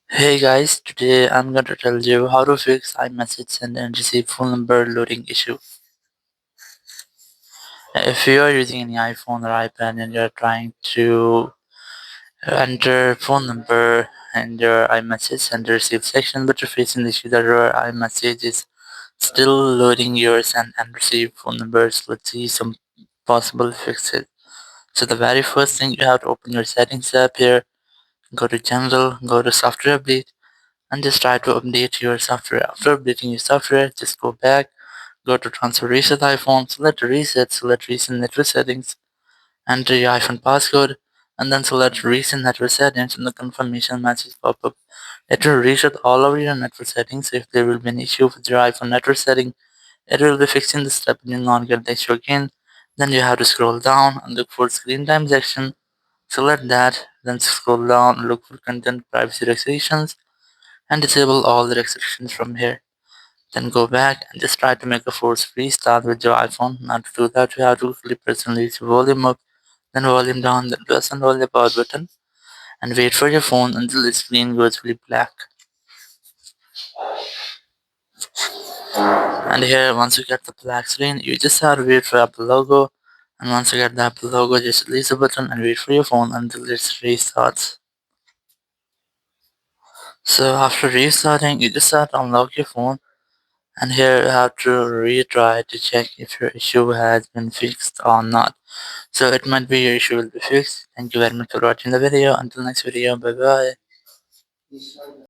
Hey guys, today I'm going to tell you how to fix iMessage send and receive phone number loading issue. If you are using any iPhone or iPad and you're trying to enter phone number in your iMessage and receive section, but you're facing the issue that your iMessage is still loading your send and receive phone numbers, let's see some possible fixes. So the very first thing, you have to open your settings app here, go to general, go to software update, and just try to update your software. After updating your software, just go back, go to transfer reset iPhone, select reset, select recent network settings, enter your iPhone passcode, and then select recent network settings and the confirmation message pop up. It will reset all over your network settings. So if there will be an issue with your iPhone network setting, it will be fixing the step and you'll not get the issue again. Then you have to scroll down and look for screen time section. Select that, then scroll down and look for content privacy restrictions and disable all the restrictions from here. Then go back and just try to make a force restart with your iPhone. Now to do that, you have to quickly press and release volume up, then volume down, then press and hold the power button and wait for your phone until the screen goes fully black. And here, once you get the black screen, you just have to wait for Apple logo. And once you get the Apple logo, just release the button and wait for your phone until it restarts. So after restarting, you just have to unlock your phone. And here you have to retry to check if your issue has been fixed or not. So it might be your issue will be fixed. Thank you very much for watching the video. Until next video, bye bye.